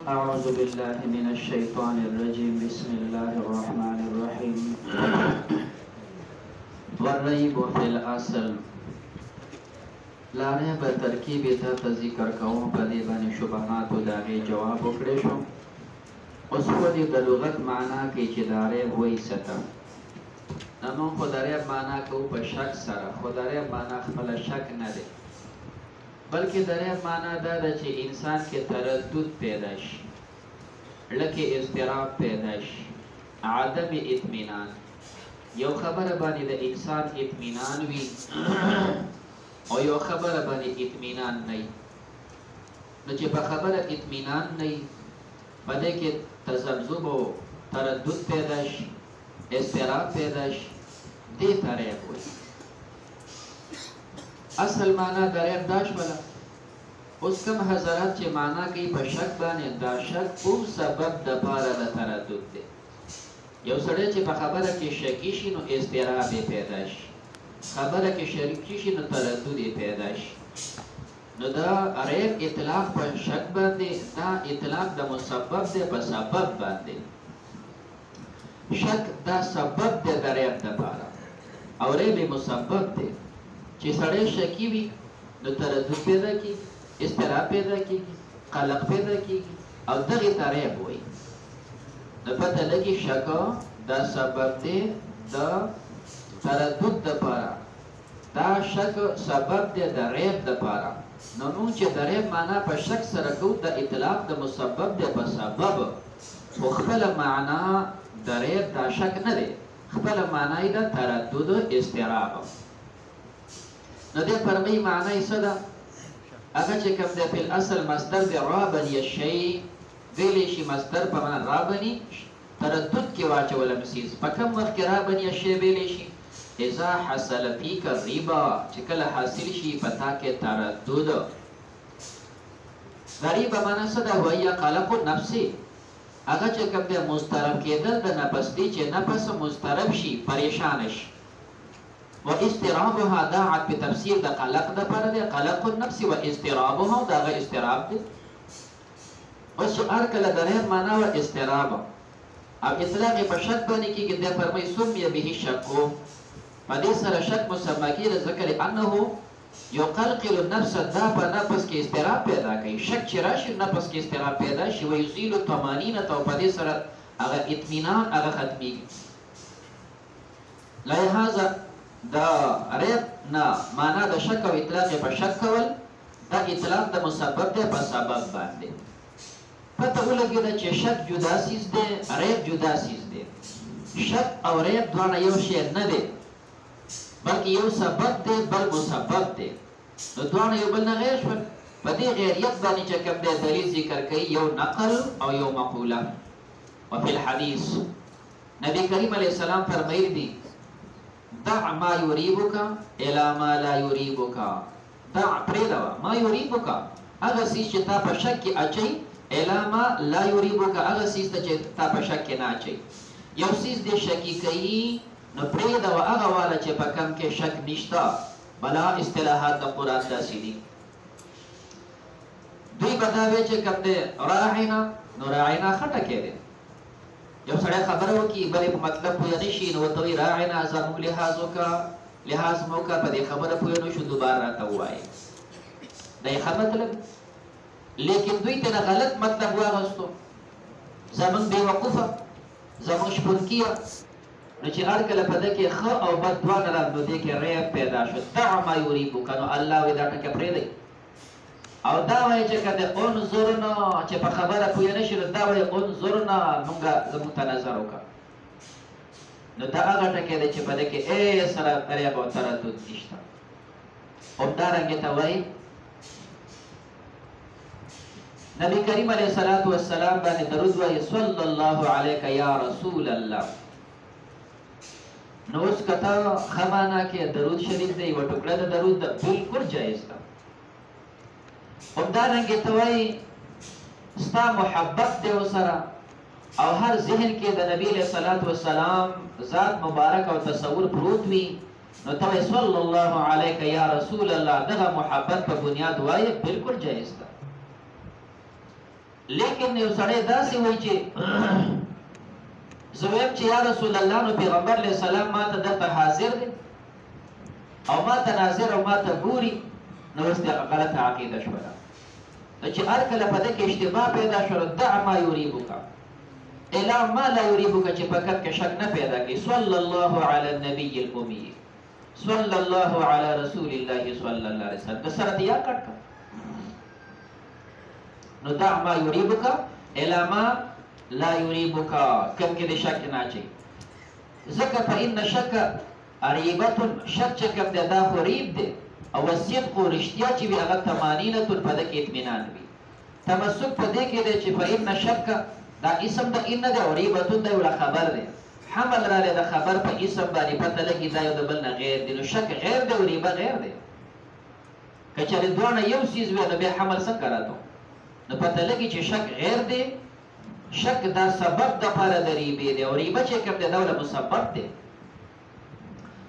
أعوذ بالله من الشيطان الرجيم بسم الله الرحمن الرحيم والريب في الأصل لا ريب ترکیب ته ذکر کوم په دې باندې شبهات او داغه جواب وکړې شو. اوس په دې د لغت معنا کې چې دا ريب وایي ستم نو خو دا ريب معنا کو په شک سره خو دا ريب معنا خپل شک نه دی بلکې دا ريب معنا دا ده چې انسان کې تردد پیدا شي لکه اضطراب پیدا شي عدم اطمینان یو خبره باندې د انسان اطمینان وي او یو خبره باندې اطمینان نه وي نو چې په خبره اطمینان نه وي په دې کې تذبذب او تردد پیدا شي اضطراب پیدا شي دې ته ريب وایي. اصل معنا د ريب دا شوله. اوس کوم حضرات چې معنا کوي په شک باندې دا شک کوم سبب د پاره د تردد دی. یو سړی چې په خبره کې شکی شي نو اضطراب پیدا شي خبره کې شکی شي نو تردد پیدا شي نو دا ريب اطلاق په شک باندې دا اطلاق د مسبب دی په سبب باندې شک دا سبب دی د ريب د پاره او ريب مسبب دی چې سړی شکی وي نو تردد پیدا کیږي اضطراب پیدا کیږي قلق پیدا کیږي او دغه ته ريب وایي. نو پته لګي شک دا سبب دی د تردد دپاره دا شک سبب دی د ريب دپاره نو چې د ريب معنا په شک سره کوو د اطلاق د مسبب دی په سبب خو خپله معنا د ريب دا شک نه دی خپله معنا یې د تردد اضطراب نو دې فرمایي معنا یې څه ده هغه چې کوم دی په الاصل مصدر دی رابني الشیء ویلی شي مصدر په معنا رابني تردد کې واچوله مسیز په کوم وخت کې رابني الشیء ویلی شي اذا حصل فيك الربا چې کله حاصل شي په تا کې تردد غریبه معنا څه ده وایي قلق النفس هغه چې کوم دی مضطرب کېدل د نفس دی چې نفس مضطرب شي پریشان شي و اضطرابها داعت په تفسیر د قلق د پر دی قلق النفس و اضطرابها دا غ اضطراب دی اوس هر کله د ريب معنا و اضطراب او اطلاق په شک باندې کېږي د فرمای سمي به شک په دې سره شک مسمى کېږي ذکر انه يقلقل النفس دا په نفس کې اضطراب پیدا کوي شک چې راشي نفس کې اضطراب پیدا شي و يزيل الطمانينه او په دې سره هغه اطمینان هغه ختميږي. لهذا دا ريب نه معنا د شک او اطلاق په شک کول دا اطلاق د مسبب دی په سبب باندې پته ولګېده چې شک جدا سیز دی ريب جدا سیز دی شک او ريب دواړه یو شی نه دی بلکې یو سبب دی بل مسبب دی نو دواړه یو بل نه غیر شول په دې غیریت باندې چې کوم دی دلیل ذکر کوي یو نقل او یو مقوله وفي الحديث نبی کریم علیه السلام فرمایلی دي دع ما يريبك الى ما لا يريبك دع پریدوا ما يريبك هغه سیز چې تا په شک کې اچي الى ما لا يريبك هغه سیز چې تا په شک کې نه اچي یو سیز دې شکی کوي نو پریدوا هغه والا چې په کم کې شک نشته بلا اصطلاحات د قران داسې دي دوی بداوي چې کوم دې راعینا نو راعینا خټه کېده یو سړی خبره وکړي بلې په مطلب پوه نه شي نو ورته وایي راعینا زموږ لحاظ وکړه لحاظ مو وکړه په دې خبره پوه نه شو دوباره راته ووایي دا یې ښه مطلب لیکن دوی ته غلط مطلب واغستو زموږ بېوقوفه زموږ شپونکیه نو چې هر کله په ده کې ښه او بد دواړه را نو دې کې ريب پیدا شو دع ما يريبک نو الله وایي دا ټکه پرېږدئ او دا وایي چې که د انظرنا چې په خبره پوه نه شي نو دا وایي انظرنا مونږه زموږ ته نظر وکړه نو دا هغه ټکی دی چې په ده کې سره ريب او تردد نشته همدارنګې ته وایي نبی کریم علیه الصلاة والسلام باندې درود وایي صلی الله علیک یا رسول الله نو اوس که ته ښه معنا کې درود شریف دی یوه ټوکړه د درود ده بلکل جایز ده همدارنګې ته وایي ستا محبت دی ورسره او هر ذهن کې د نبی علیه الصلاة والسلام ذات مبارک او تصور پروت وي نو ته وایي صلی الله علیک یا رسول الله دغه محبت په بنیاد وایي بلکل جایز ده لیکن یو سړی داسې وایي چې زه وایم چې یا رسول الله نو پیغمبر علیه السلام ما ته دلته حاضر دی او ما ته ناظر او ما ته ګوري، نو اوس د غلطه عقیده شوله. نو چې هر کله په دې کې اشتباه پیدا شوله، دع ما یریبک الی ما لا یریبک، چې په کټ کې شک نه پیدا کړي. صلی الله علی النبی الامی، صلی الله علی رسول الله صلی الله علیه وسلم. د سره دیا کټ کړه. نو دع ما یریبک الی ما لا یریبک، کوم کې د شک نه اچي. ځکه فإن شک ریبة، شک چې کوم دی دا خو ریب دی، او صدق رښتیا چې وي هغه طمانینة، په ده کې اطمینان وي. تمسک په دې کې دی چې فإن شک دا اسم د ان دی او ریبة دا یو خبر دی. حمل رالی د خبر په اسم باندې پته لګي دا یو د بل نه غیر دی. نو شک غیر دی او ریبه غیر دی. که چېرې دواړه یو څیز وي نو بیا حمل څنګه راته؟ نو پته لګي چې شک غیر دی. شک دا سبب د پاره د ریبې دی، او ریبه چې کوم دی دا له مسبب دی.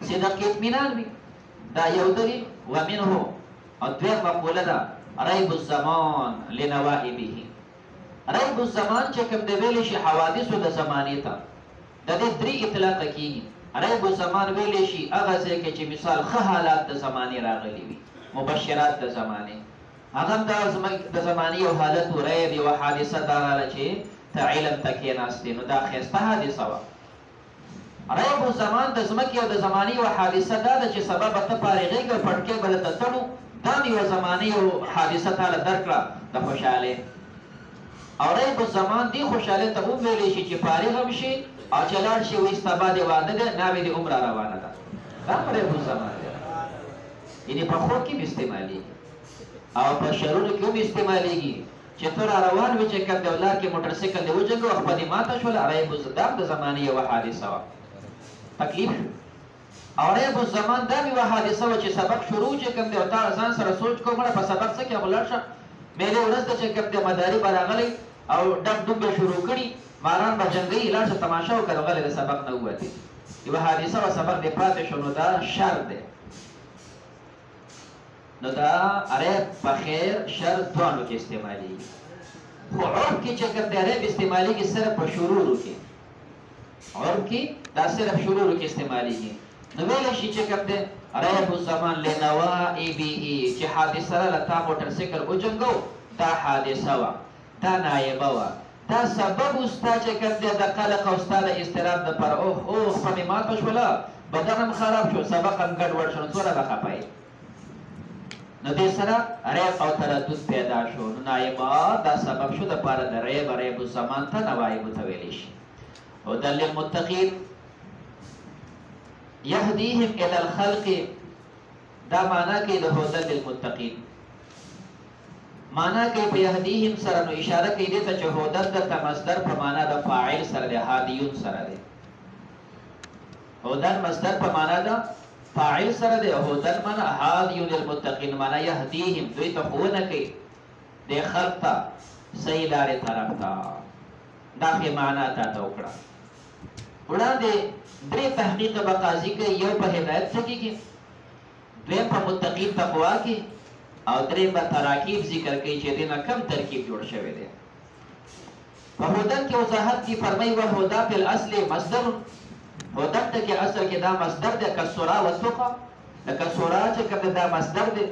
صدق اطمینان وي، دا یو دلیل. ومنه او دویم مقوله ده ریب الزمان لنوائبه. ریب الزمان چې کوم دی ویلی شي حوادثو د زمانې ته، د دې درې اطلاق کېږي. ریب الزمان ویلی شي هغه ځای کې چې مثال ښه حالات د زمانې راغلي وي، مبشرات د زمانې، هغه د زمانې یو حالت و ریب یوه حادثه دا راغله چې ته علم ته کېناستې، نو دا ښایسته حادثه وه. ریب الزمان د ځمکې او د زمانې یوه حادثه دا ده چې سبا به ته فارغېږې او پټکې به درته تړو، دا مې یوه زمانې یو حادثه تاله درکړه د خوشحالۍ. او ریب الزمان دې خوشحالۍ ته وویلی شي چې فارغ هم شي او چې لاړ شي وایي سبا دې واده دی، ناوې دې عمره روانه ده. دا هم ریب الزمان دی. یعنې په خوب کې هم استعمالېږي او په شعرونو کې هم استعمالېږي چې ته را روان وي چې کوم د لار کې موټرسایکل دې وجنګه او خپلې ماته شوله. ریب الزمان د زمانې یوه حادثه وه، تکلیف شو. او ریب الزمان دا مې یوه حادثه وه چې سبق شروع چې کوم دی او تا ځان سره سوچ کوو مړه په سبق څه کې ولاړ شه، میلې ورځ ده چې کوم دی مداري به راغلی او ډب ډوب به شروع کړي، ماران به جنګوي، لاړ شه تماشه وکړه، غلی د سبق نه ووتې. یوه حادثه وه، سبق دې پاتې شو، نو دا شر دی. نو دا ریب په خیر شر دواړو کې استعمالېږي. خو عرف کې چې کوم دی ریب استعمالېږي صرف په شرورو کې، عرف کې دا صرف شرورو کې استعمالېږي. نو ویلی شي چې کوم دی ریب الزمان لنوائبه، چې حادثه راله تا موټرسایکل وجنګو، دا حادثه وه، دا نایبه وه، دا سبب و ستا چې کوم دی د قلق او ستا د اضطراب دپاره. اوه اوه خپه مې ماته شوله، بدن هم خراب شو، سبق هم ګډوډ شو، نو څومره به خفه یې. نو دې سره ریب او تردد پیدا شو. نو نایبه دا سبب شو دپاره د ریب الزمان ته نوایبو ته ویلی شي. هدى للمتقين يهديهم الى الخلق، دا معنا کوي د هدى للمتقين، معنا کوي په يهديهم سره. نو اشاره کوي دې ته چې هدى د مصدر په معنا د فاعل سره دی، هاديون سره دی. هدى مصدر په معنا د فاعل سره دی، هدى معنا هاديون للمتقين، معنا يهديهم دوی ته ښوونه کوي د خلق ته صحیح لارې طرف ته. دا ښې معنا تا ته وکړه. وړاندې درې تحقیق به قاضي کوي، یو په هدایت څه کېږي، دویم په متقین تقوا کې، او دریم به تراکیب ذکر کوي چې دې نه کم ترکیب جوړ شوی دی. په هدن کې وضاحت کې فرمایي وهدى فی الاصل مصدر، هدن ته کې اصل کې دا مصدر دی، کالسرا والتقى، لکه سرا چې کوم دا مصدر دی،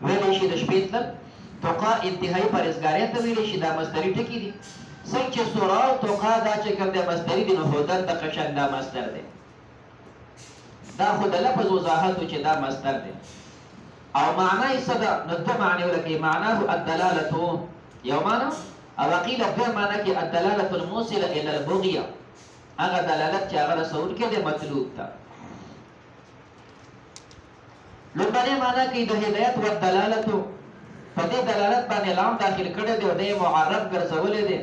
ویلی شي د شپې تلل، تقا انتهایي پرهیزګارۍ ته ویلی شي، دا مصدري ټکي دي. څنګه چې سورا او توقا دا چې کوم دی مصدري دي، نو هدن د قشن دا مصدر دی. دا خو د لفظ وضاحت و چې دا مصدر دی. او معنا یې څه ده؟ نو دوه معنی ولکوي. معناه الدلالة یو معنا، او قیل دوه معنا کې الدلالة الموصله الى البغیه، هغه دلالت چې هغه رسوونکی دی مطلوب ته. لومړنۍ معنا کې د هدایت و دلالت، په دې دلالت باندې لام داخل کړی دی او دی معرب ګرځولی دی.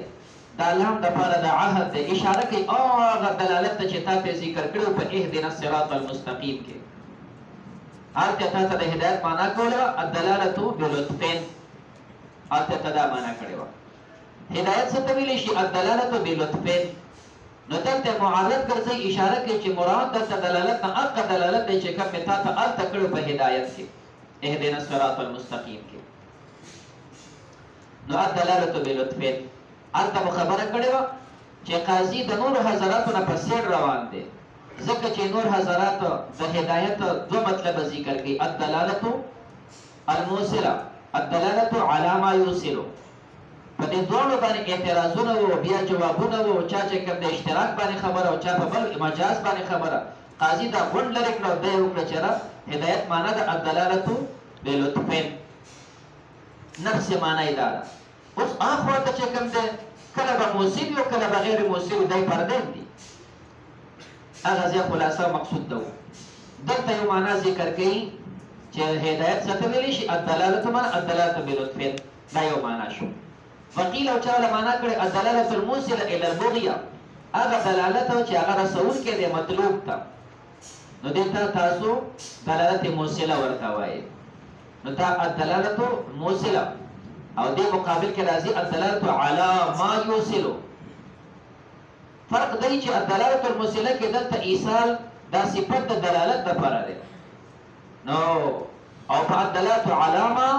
دا لام دپاره د عهد دی، اشاره کوي هغه دلالت ته چې تا ته ذکر کړی په اهدنا الصراط المستقیم کې. هلته تا ته د هدایت معنا کوله وه الدلالة بلطفین، هلته ته دا معنا کړې وه. هدایت څه ته ویلی شي؟ الدلالة بلطفین. نو دلته معرب ګرځوي، اشاره کوي چې مراد دلته دلالت نه هغه دلالت دی چې کوم مې تا ته هلته کړی په هدایت کې، اهدنا الصراط المستقیم کې. نو الدلالة بلطفین البته خبره کړې وه چې قاضي د نور حضراتو نه په سیډ روان دی، ځکه چې نور حضرات د هدایت دو مطلب ذکر کوي، الدلالة الموصله، الدلالة على ما يوصل. په دې دوه باندې اعتراضونه وو، بیا جوابونه وو، چا چې کوم د اشتراک باندې خبره او چا په بل مجاز باندې خبره. قاضي دا غونډ لري کړو دی وکړه چې هدایت معنا د الدلالة بلطفین، نفس معنا یې دا ده. اوس اخوا ته چې کوم دی کله به موصل وي او کله به غیر موصل دی، پردین دي. هغه ځای خلاصه مقصود ده. دلته یو معنا ذکر کوي چې هدایت څه ته ویلی شي، الدلالة معنا الدلالة بلطفین، دا یو معنا شو. وقیل او چا له معنا کړي الدلالة الموصله الى البغيه، هغه دلالت چې هغه رسول کې دی مطلوب ته، نو دلته تاسو دلالت موصله ورته وایي. نو دا الدلالة موصله او دې مقابل کې راځي الدلالة على ما يوصل. فرق دی چې الدلالة الموصله کې دلته ایصال دا صفت د دلالت لپاره دی، نو او په الدلالة على ما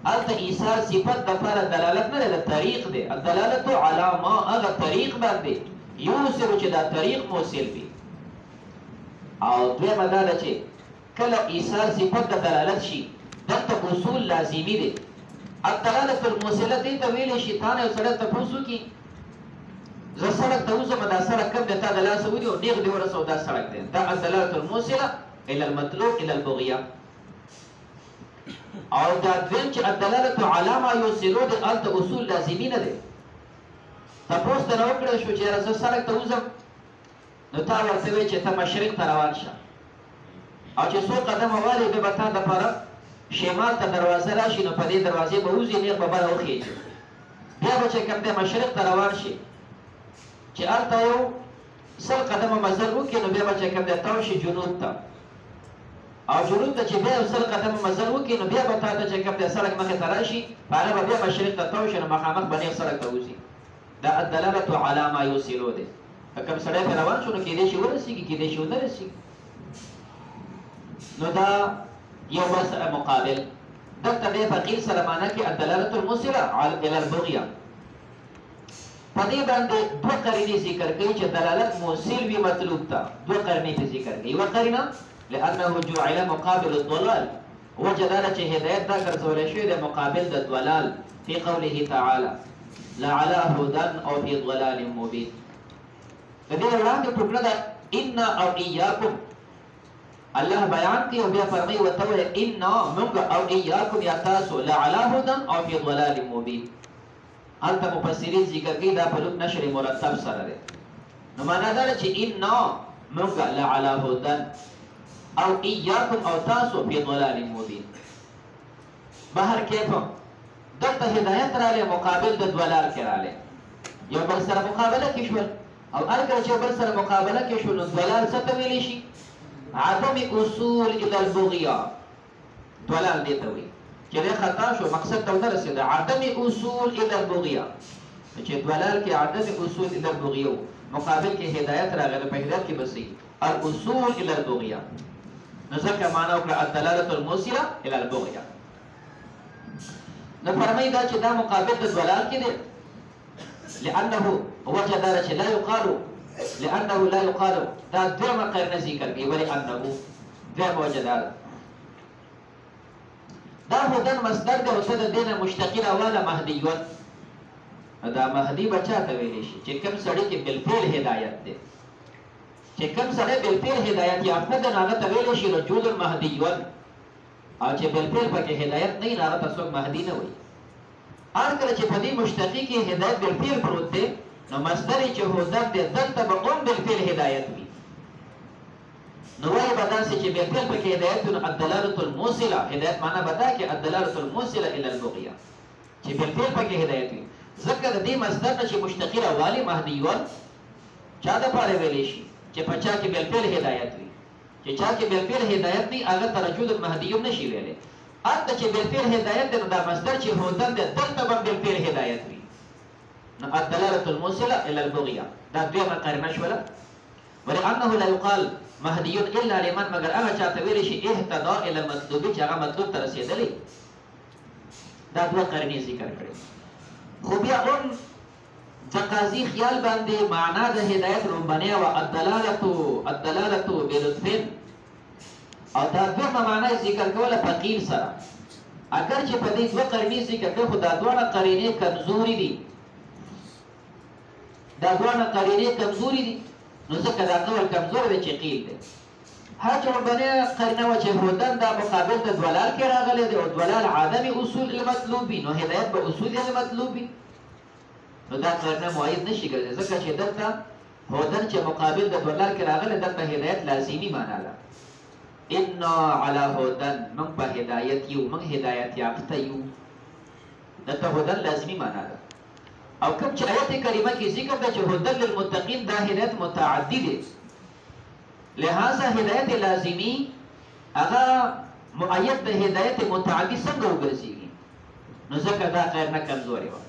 الته ایصال صفت د لپاره دلالت نه ده، طریق دی. الدلالة على ما هغه طریق باندې یوصل چې دا طریق موصل وي. او دویمه دا ده چې کله ایصال صفت د دلالت شي دلته اصول لازمي دي. الدلالة الموصله دې ته ویلی شي تا نه یو سړی تپوس وکړي زه سړک ته وځم دا سړک کوم دی تا د لاسه ونیو نیغ دې ورسو دا سړک دی، دا الدلالة الموصله الى المطلوب الى البغيه. او دا دویم چې الدلالة على ما يوصل دې هلته اصول لازمي نه دي. تپوس ته نه وکړی شو چې یاره زه سړک ته وځم، نو تا ورته وایي چې ته مشرق ته روان شه، او چې څو قدمه والې بیا به تا دپاره شمال ته دروازه راشي، نو په دې دروازې به وځي نیغ به بله وخېږي، بیا به چې کوم دی مشرق ته روان شي، چې هلته یو 100 قدمه مزل وکړي، نو بیا به چې کوم دی تاو شي جنوب ته، او جنوب ته چې بیا یو 100 قدمه مزل وکړي، نو بیا به تا ته چې کوم دی سړک مخې ته راشي، په هغه به بیا مشرق ته تاو شي، نو مخامخ به نیغ سړک ته وځي. دا الدلالة على ما يوصل دی. کوم سړی پرې روان شو نو کېدای شي ورسېږي، کېدای شي ونه رسېږي. نو دا یو بل سره مقابل. دلته بیا په قیل سره معنا کې الدلالة الموصله الى البغيه. په دې باندې دوه قرینې ذکر کوي چې دلالت موصل وي مطلوب ته، دوه قرینې په ذکر کوي. یوه قرینه لانه جعل مقابل الضلال، وجه دا چې هدایت دا ګرځولی شوی دی مقابل د ضلال، فی قوله تعالی لعلى هدى او في ضلال مبين. د دې وړاندې ټوکړه ده انا او اياكم، الله بیان کوي او بیا فرمایي ورته وایي انا موږ او اياكم یا تاسو لعلى هدى او في ضلال مبين. هلته مفسرین ذکر کوي دا په لوک نشر مرتب سره دی. نو معنا دا ده چې انا موږ لعلى هدى او اياكم او تاسو في ضلال مبين. بهر کیف دلته هدایت رالی مقابل د ضلال کې رالی، یو بل سره مقابله کې شول، او هر کله چې یو بل سره مقابله کې شول نو ضلال څه ته ویلی شي؟ عدم اصول الى البغيه. ضلال دې ته وایي چې دی خطا شو، مقصد ته ونه رسېده. عدم اصول الى البغيه، چې ضلال کې عدم اصول الى البغيه، مقابل کې هدایت راغله، په هدایت کې بس الاصول الى البغيه. نو ځکه معنا وکړه الدلالة الموصله الى البغيه. نو فرمایي دا چې دا مقابل د ضلال کې دی، لانه وجه دا چې لا يقال، لانه لا يقال، دا دویمه قرینه ذکر کوي، ولانه دویمه وجه دا ده. دا هدن مصدر دی او څه د دې نه مشتقي راواله مهدیون. دا مهدي به چا ته ویلی شي؟ چې کوم سړي کې بالفعل هدایت دی، چې کوم سړی بالفعل هدایت یافته دی، هغه ته ویلی شي رجل مهدیون. او چې بالفعل پکې هدایت نه وي نو هغه ته څوک مهدي نه وایي. هر کله چې په دې مشتقي کې هدایت بالفعل پروت دی، نو مصدر چې هدن دی دلته به هم بالفعل هدایت وي. نو وایي به داسې چې بالفعل پکې هدایت وي، نو الدلالة الموصله، هدایت معنا به دا کې الدلالة الموصله الى البغيه، چې بالفعل پکې هدایت وي. ځکه د دې مصدر نه چې مشتقي راوالي مهدیون چا دپاره ویلی شي؟ چې په چا کې بالفعل هدایت وي. چې چا کې بالفعل هدایت وي هغه ته رجل مهدیون نشي ویلی. هلته چې بالفعل هدایت دی نو دا مصدر چې هدن دی دلته به بالفعل هدایت وي. نو الدلالة الموصله الى البغيه دا دویمه قرینه شوله. ولانه لا يقال مهدي الا لمن، مگر هغه چاته ویلی شي اهتدى الى المطلوب، چې هغه مطلوب ته رسېدلی. دا دوه قرینې ذکر کړې. خو بیا هم د قاضي خیال باندې معنا د هدایت لومبنۍ وه الدلالة بلطف، او دا دویمه معنا یې ذکر کوله فقیر سره. اگر چې په دې دوه قرینې ذکر کوي خو دا دواړه قرینې کمزوري دي، دا دواړه قرینې کمزوري دي، نو ځکه دا قول کمزور دی چې قیل دی. هر چې لومبنۍ قرینه وه چې هدن دا مقابل د دلال کې راغلی دی، او دلال عدم اصول المطلوب وي، نو هدایت به اصول المطلوب وي، نو دا قرینه معید نشي ګرځي، ځکه چې دلته هدن چې مقابل د دلال کې راغلی دلته هدایت لازمي معنا ده. انا علی هدن، من په هدایت یو، من هدایت یافته یو، دلته هدن لازمي معنا ده. او کوم چې آیت کریمه کې ذکر ده چې هدن للمتقین، دا هدایت متعدی دی، لہذا هدایت لازمی هغه مؤید د هدایت متعدی څنګه وګرځېږي، نو ځکه دا قرینه کمزورې وه.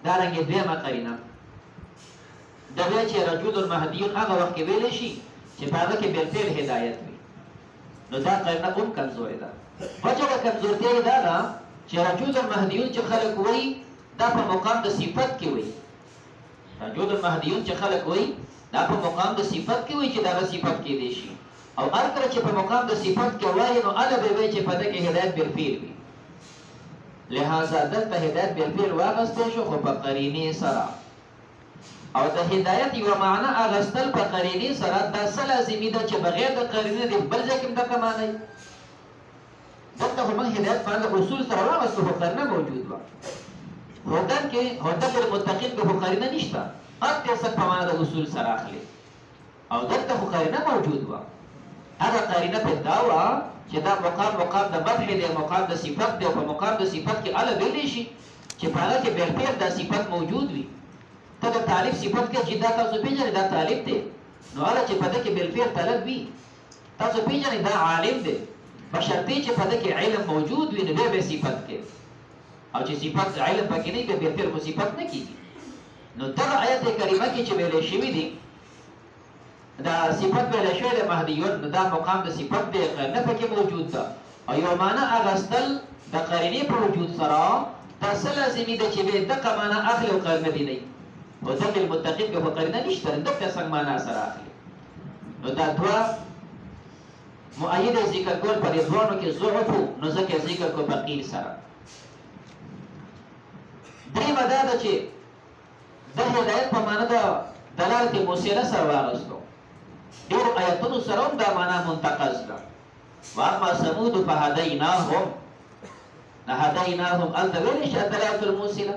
دارنګې دویمه قرینه د بیا چې رجل المهدیون هغه وخت کې ویلی شي چې په هغه کې بالفعل هدایت وي، نو دا قرینه هم کمزورې ده. وجه د کمزورتیا یې دا ده چې رجل المهدیون چې خلک وایي دا په مقام د صفت کې وایي، رجل المهدیون چې خلک وایي دا په مقام د صفت کې وایي چې دغه صفت کېدی شي، او هر کله چې په مقام د صفت کې وایي نو هله به وایي چې په ده کې هدایت بالفعل وي. لہذا دلته هدایت بالفعل واغستی شو خو په قرینې سره، او د هدایت یوه معنا اغستل په قرینې سره دا څه لازمي ده چې بغیر د قرینې د بل ځای کې هم دغه معنی دلته خو موږ هدایت په اصول سره واغستو خو قرینه موجود وه. هدن کې هدن للمتقین کې خو قرینه نشته، هر تیسد په معنا د اصول سره اخلي، او دلته خو قرینه موجود وه. هغه قرینه په دا وه چې دا مقام د مدح دی، مقام د صفت دی، او په مقام د صفت کې هله ویلی شي چې په هغه کې بالفعل دا صفت موجود وي. ته د طالب صفت کې چې دا تاسو پېژنئ دا طالب دی، نو هله چې په ده کې بالفعل طلب وي تاسو پېژنئ دا عالم دی، بشرطې چې په ده کې علم موجود وي نو بیا به صفت کې، او چې صفت علم پکې نه وي بیا بالفعل خو صفت نه کېږي. نو دغه آیت کریمه کې چې ویلی شوي دي دا صفت ویلی شوی دی مهدیون، نو دا مقام د صفت دی، قرینه پکې موجود ده، او یو معنا اغستل د قرینې په وجود سره دا څه لازمي ده چې بیا دغه معنا اخلي او قرینه دې نه وي. هدن للمتقین کې خو قرینه نشته، دغه څنګه معنا سره اخلي. نو دا دوه مؤید ذکر کول په دې دوانو کې ضعف و، نو ځکه ذکر کو په قیل سره. درېیمه دا ده چې د هدایت په معنا د دلالت موصله سره واغستو، ډېرو آیتونو سره هم دا معنا منتقض ده. واما ثمود فهدیناهم، هدیناهم هلته ویلی شي الدلالة الموصله،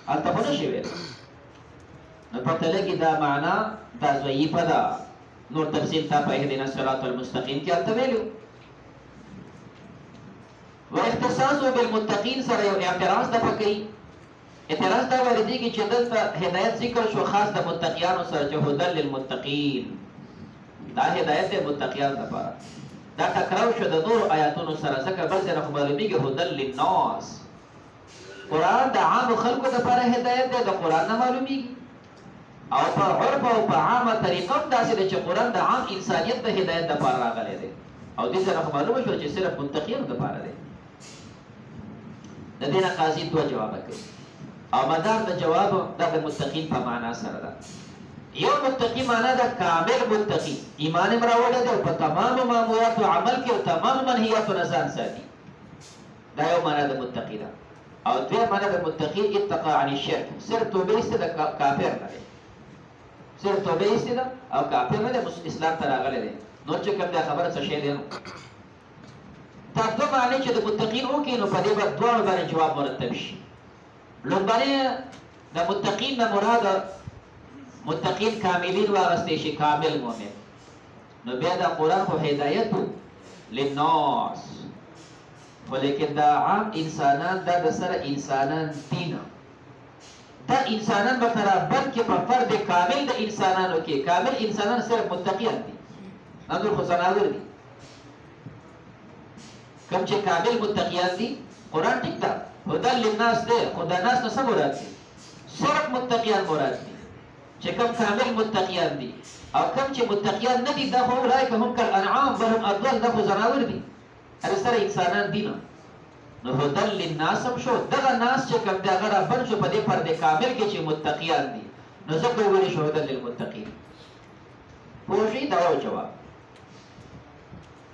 هلته خو نشي ویلی، نو پته لګي دا معنا دا ضعیفه ده. نور تفصیل تا په اهدنا الصراط المستقیم کې هلته ویلو. و اختصاص بالمتقین سره یو اعتراض ده پکې، اعتراض دا واردېږي چې دلته هدایت ذکر شو خاص د متقیانو سره چې هدن للمتقین، دا هدایت د متقیانو لپاره، دا ټکراو شو د نورو آیاتونو سره، ځکه بل ځای نه خو معلومېږي هدن للناس، قرآن د عامو خلکو لپاره هدایت دی، د قرآن نه معلومېږي، او په عرف او په عامه طریقه هم داسې ده چې قرآن د عام انسانیت د هدایت لپاره راغلی دی، او دې سره خو معلومه شوه چې صرف متقیانو لپاره دی. د دې نه قاضي دوه جوابه کوي، او مدار د جواب دا د متقین په معنا سره ده. یو متقی معنا ده کامل متقی، ایمان یې راوړی دی او په تمامو ماموراتو عمل کې او تمامو منهیاتو نه ځان ساتي، دا یو معنا د متقی ده. او دویم معنا د متقی اتقا عن الشرک، صرف توبه ایسته ده، کافر نه دی، صرف توبه ایسته ده او کافر نه دی، اسلام ته راغلی دی، نور چې کوم دا خبره څه شی دی نو دا دوه معنی چې د متقین وکړي نو په دې به دواړو باندې جواب مرتب شي. لومبنۍ د متقین نه مراد متقین کاملین واغستی شي، کامل مؤمن، نو بیا دا قرآن خو هدایت للناس، خو لیکن دا عام انسانان دا د سره انسانان دي نه، دا انسانان به برابر کې په فرد کامل د انسانانو کې، کامل انسانان صرف متقیان دي، نور خو زناور دي. کوم چې کامل متقیان دي قرآن ټیک ده هدن للناس دی، خو د ناس نه څه مراد دي؟ صرف متقیان مراد دي، چې کوم کامل متقیان دي، او کوم چې متقیان نه دي دا خو اولئک هم کالانعام بل هم اضل، دا خو زناور دي، هر سره انسانان دي نه. نو هدل للناس هم شو دغه ناس چې کوم دی هغه رابن شو په دې پرده کامل کې چې متقیان دي نو ځکه ویل شو هدل للمتقین پوښي دا جواب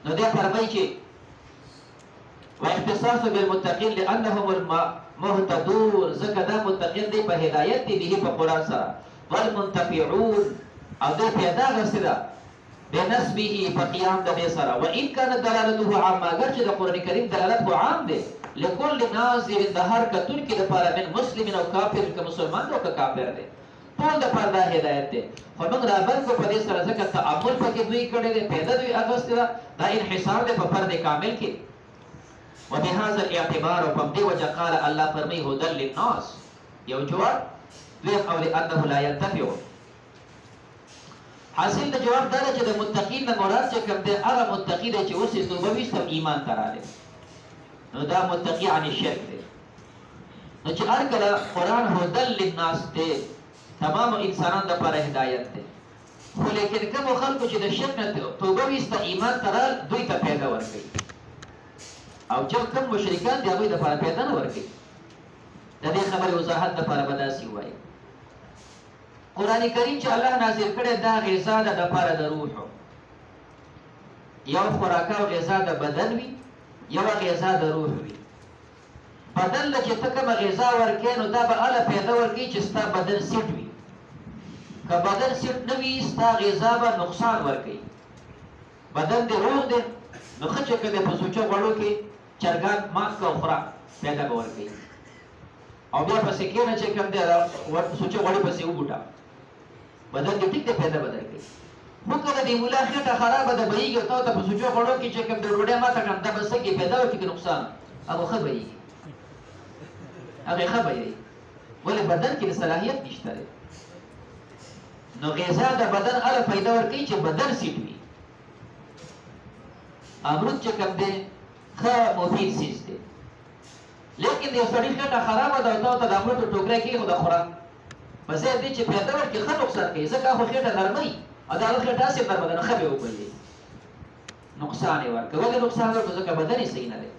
نو دې فرمایي چې واختصاص بالمتقین لانهم المهتدون ځکه دا متقین دي په هدایت دي به په قران سره والمنتفعون او دې پیدا غسره بنسبه فقيام د سره وان كان دلالته عامه اگر چې د قران کریم دلالت هو عام دی لكل ناظر د هر کتون کې د لپاره من مسلم او کافر که مسلمان او که کافر دی ټول د پاره هدایت دی خو موږ رابر کو په دې سره ځکه تعامل پکې دوی کړي دی پیدا دوی اغوسته دا انحصار دی په فرد کامل کې وبهذا الاعتبار وبدي وجه قال الله فرمي هدى للناس یو جواب دوی او لانه لا ينتفع حاصل د جواب دا چې د متقین نه مراد چې کوم دی هغه متقی دی چې اوسې توبه وستو ایمان تراله نو دا متقی عن الشرك دی نو چې هر کله قران هدى للناس دی تمام انسانان د پر هدایت دی خو لیکن کوم خلکو چې د شرک نه توبه وستو ایمان ترال دوی ته پیدا ورکړي او چې کوم مشرکان دی هغه د پر پیدا نه ورکړي د دې خبره وضاحت د پر بداسي وایي قرآن کریم چې الله نازل کړي دا غذا ده د لپاره د روح یو خوراک او غذا د بدن وي یو غذا د روح وي بدن له چې ته کوم غذا ورکې نو دا به اله پیدا ورکې چې ستا بدن سیټ وي که بدن سیټ نه وي ستا غذا به نقصان ورکې بدن د روح دی نو ښه چې کله په سوچو غړو کې چرګان ماس کا خوراک پیدا به ورکې او بیا پسې کېنه چې کوم دی سوچو غړي پسې وګټا بدن دې ټیک ته پیدا بدل کړي مکه دې مولا خټه خراب ده بهيږي ته په سوچو غړو کې چې کوم د روډه ماته کوم دا بس کې پیدا وکړي نقصان هغه خبري هغه خبري ولې بدن کې صلاحيت نشته نو غذا د بدن اله پیدا ورکړي چې بدن سیټ وي امرود چې کوم دی ښه مفید سیس دی لیکن یو سړی خټه خراب ده او ته د امرود ټوکرا کې خو د خوراک پس دې چې پیدا ورکړي ښه نقصان کوي ځکه خو خټه نرمي او دا خټه سي پر بدن خبي وکړي نقصان یې ورکړي ولې نقصان ورکړي ځکه بدن یې صحیح نه دی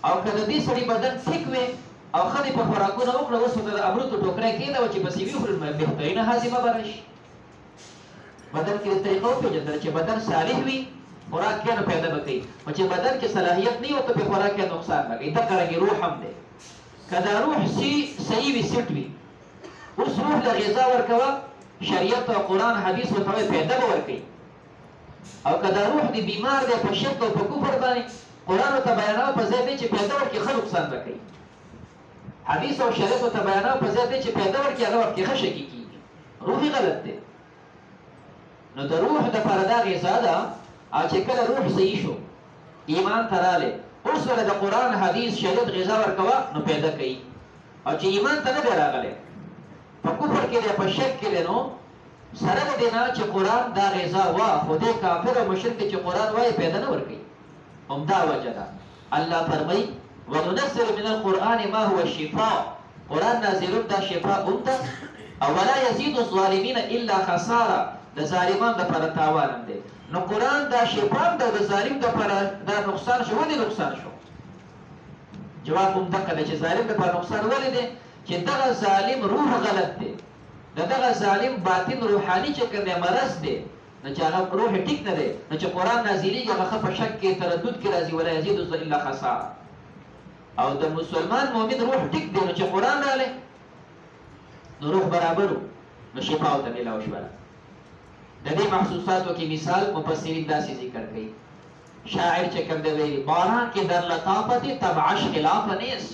او کله دې سړی بدن ټیک وي او خدي په خوراکونو وکړه اوس د امرود ټوکرا کې دا چې بس وی خورل مې بهترینه هاضمه برش بدن کې طریقو پیژندل چې بدن صالح وي خوراک کې نه پیدا وکړي او چې بدن کې صلاحیت نه وي ته په خوراک کې نقصان راغی دا کارګي روح هم دی کله روح صحیح وي سټ وي اوس روح له غذا ورکوه شریعت او قران حدیث ورته پیدا ورکړي او کله روح دی بیمار دی په شرک او په کفر باندې قران ته بیانو په ځای چې پیدا ورکړي خلک نقصان راکړي حدیث او شریعت ته بیانو په ځای چې پیدا ورکړي هغه ورکړي خشه کیږي روحي غلط دی نو د روح د فردا غذا ده او چې کله روح صحیح شو ایمان تراله اوس له د قران حدیث شریعت غذا ورکوه نو پیدا کوي او چې ایمان ته نه راغله په کفر کې په شک کې نو سره د نه چې قران دا غذا وا خو دې کافر او مشرک چې قران وایي پیدا نه ورکي همدا وجه ده الله فرمایي وننزل من القران ما هو شفاء قران نازل دا شفاء امته او ولا يزيد الظالمين الا خساره د ظالمان د پر تاوان دي نو قران دا شفاء د ظالم د پر دا نقصان شو ولې نقصان شو جواب هم دغه چې ظالم د پر نقصان ولې دي چې دغه ظالم روح غلط دی دغه ظالم باطن روحاني چې کومه مرض دی نو چې هغه روح ټیک نه دی نو چې قران نازلېږي هغه په شک کې تردد کې راځي ولا يزيد الا خساره او د مسلمان مؤمن روح ټیک دی نو چې قران رااله نو روح برابر نو شفاء ته ملاو شو د دې محسوساتو کې مثال مفسرین داسې ذکر کوي شاعر چې کوم دی باران کې در لطافت تبعش خلاف نیس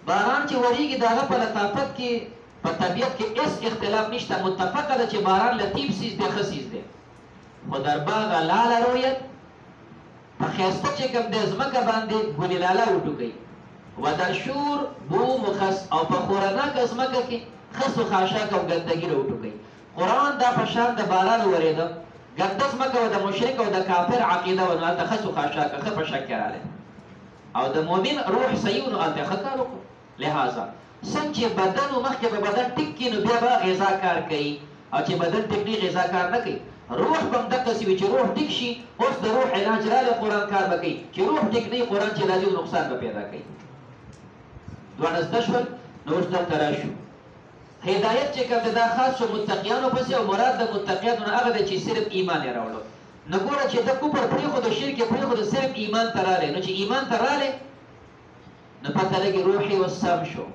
باران چې وریږي داغه په لطافت کې په طبيعت کې هیڅ اختلاف نشته متفقه ده چې باران لطیف سیز دی خسیز دی خو در باغ لاله رویت په خسته چې کوم د زمکه باندې ګل لاله وټوي و در شور بو مخص او په خورناک زمکه کې خس او خاشاک او ګندګي وټوي قران دا په شان د باران وریده ګندس مکه او د مشرک او د کافر عقیده و نه د خس او خاشاک خپ شکراله او د مؤمن روح صحیح نو الته خطر لہذا څنګه بدن او مخکې به بدن ټیک کینو بیا به غذا کار کوي او چې بدن ټیک غذا کار نه کوي روح بم دقه سی چې روح ټیک شي اوس د روح علاج راله قرآن کار به کوي چې روح ټیک نه قرآن چې لازم نقصان به پیدا کوي دوه زده شول نو اوس دلته راشو هدایت چې کوم دا خاص شو متقیانو پسې او مراد د متقیانو نه هغه دی چې صرف ایمان یې راوړو نو ګوره چې د کفر پرېښود شرک یې پرېښود صرف ایمان ته رالی نو چې ایمان ته رالی نو پته لګي روح یې اوس سم شو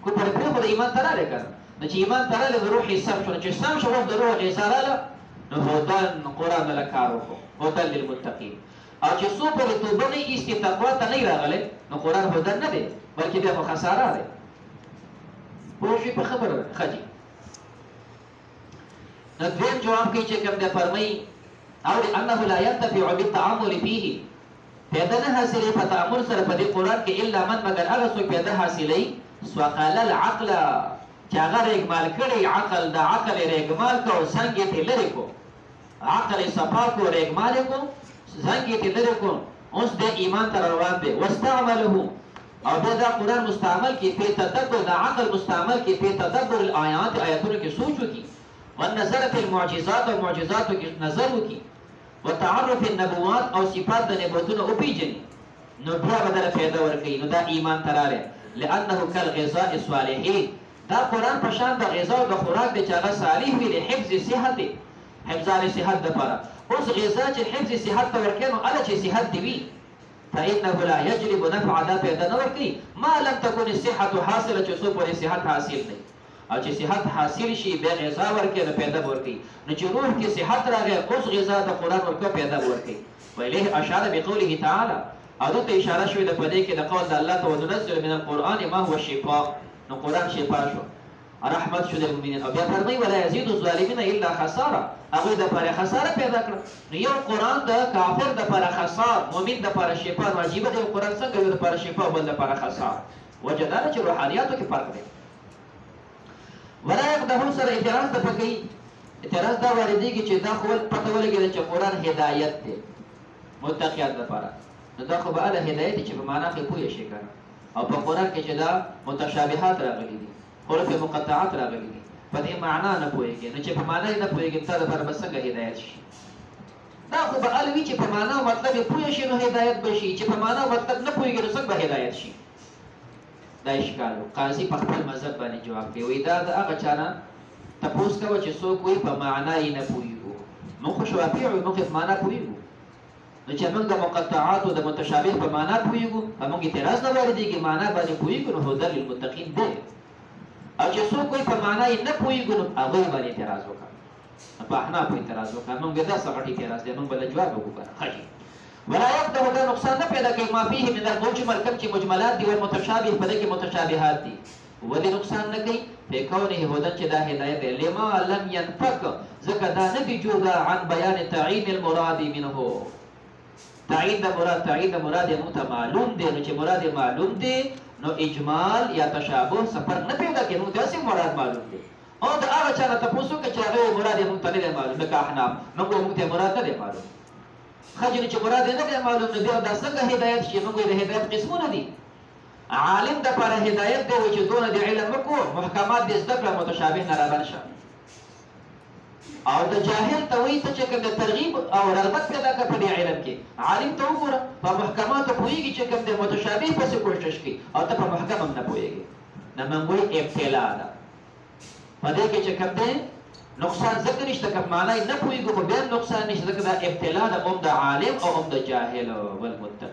کفر پرېښود ایمان ته رالی که نو چې ایمان ته رالی نو روح یې سم شو نو چې سم شو اوس د روح غذا راله نو هدن قرآن له کار وکړو هدن للمتقین او چې څو پورې توبه نه ایستې تقوا ته نه راغلی نو قرآن هدن نه دی بلکې بیا خو خساره دی پوه شوې په خبره ښه جي نو دویم جواب کوي چې کوم دی فرمایي او لانه لا ينتفع بالتعامل فيه پیدا نه حاصلې په تعامل سره په دې قرآن کې الا من مگر هغه څوک پیدا حاصلوي سوقل العقل چې هغه رېګمال کړی عقل د عقل رېګمال کو څنګه یې لري کو عقل یې صفا کو رېګمال کو څنګه یې لري کو اوس د ایمان تر روان دی واستعمله او بیا دا قرآن مستعمل کی په تدبر د عقل مستعمل کی په تدبر الآیات آیاتونو کې سوچ وکړي والنظر فی المعجزات او معجزاتو کې نظر وکړي وتعرف النبوات او صفات د نبوتونو وپېژني نو بیا به دله پیدا ورکوي نو دا ایمان ته رالی لانه کالغذاء الصالحین دا قرآن په شان د غذا او د خوراک دی چې هغه صالح وي د حفظ صحت حفظان صحت دپاره اوس غذا چې حفظ صحت ته ورکوي نو هله چې صحت دې وي فإنه لا يجلب نفع دا پیدا نه ورکوي ما لم تكن الصحة حاصله چې څو پورې صحت حاصل نه او چې صحت حاصل شي بیا غذا ورکوي نو پیدا به ورکوي نو چې روح کې صحت راغی اوس غذا د قرآن ورکوي پیدا به ورکوي وإلیه اشار بقوله تعالی او دلته اشاره شوې ده په دې کې د قول د الله ته وننزل من القرآن ما هو شفاء نو قرآن شفا شو رحمت شو للمؤمنین او بیا فرمایي ولا یزيد الظالمین الا خساره هغوی دپاره خساره پیدا کړه نو یو قرآن د کافر دپاره خسار مؤمن دپاره شفا نو عجیبه دی قرآن څنګه یو دپاره شفا او بل دپاره خسار وجه دا ده چې روحانیاتو کې فرق دی ولا يقدحون سره اعتراض دپه کوي اعتراض دا واردېږي چې دا خو پته ولګېده چې قرآن هدایت دی متقیان دپاره نو دا خو به هله هدایت دی چې په معنا کې پوه شي که او په قرآن کې چې دا متشابهات راغلي دي حروف مقطعات راغلي دي په دې معنا نه پوهېږي نو چې په معنا یې نه پوهېږي تا دپاره به څنګه هدایت شي دا خو به هله وي چې په معنا او مطلب یې پوه شي نو هدایت به شي چې په معنا او مطلب نه پوهېږي نو څنګه به هدایت شي دا اشکال و قاضي په خپل مذهب باندې جواب کوي وایي دا د هغه چا نه تپوس کوه چې څوک وایي په معنا یې نه پوهېږو موږ خو شوافي یو موږ په معنا پوهېږو نو چې موږ د مقطعاتو د متشابه په معنا پوهېږو په موږ اعتراض نه واردېږي معنا باندې پوهېږو نو هدى للمتقین دی او چې څوک وایي په معنا یې نه پوهېږو نو هغوی باندې اعتراض وکړه په احنافو اعتراض وکړه موږ بیا داسې غټ اعتراض دی موږ بله جواب وکړو ښه ولا يقدح دا نقصان نه پیدا کوي ما فيه من المجمل کوم چې مجملات دي والمتشابه په دې کې متشابهات دي ولې نقصان نه کوي په کونه هدى چې دا هدایت دی لما لم ينفك ځکه دا نه دي جدا عن بیان تعیین المراد منه تعیین د مراد یې موږ ته معلوم دی نو چې مراد یې معلوم دی نو اجمال یا تشابه سفر نه پیدا کوي نو داسې مراد معلوم دی او د هغه چا نه تپوس وکړه چې هغه مراد یې موږ ته نه دی معلوم لکه احناف موږ ته مراد نه دی معلوم خجل چې مراد نه دی معلوم نو بیا دا څنګه هدایت شي موږ د هدایت قسمونه دي عالم دپاره هدایت دی چې دونه د علم وکړو محکمات دې زده کړه متشابه نه رابن شه او د جاهل ته وایي ته چې کوم د ترغیب او رغبت پیدا کړه په دې علم کې عالم ته وګوره په محکماتو پوهېږي چې کوم د متشابه پسې کوشش کوي او ته په محکم هم نه پوهېږي نه موږ وایي ابتلا ده په دې کې چې کوم دی نقصان ځکه نشته که معنا یې نه پوهېږو خو بیا نقصان نشته ځکه دا ابتلا ده هم د عالم او هم د جاهل والمتقی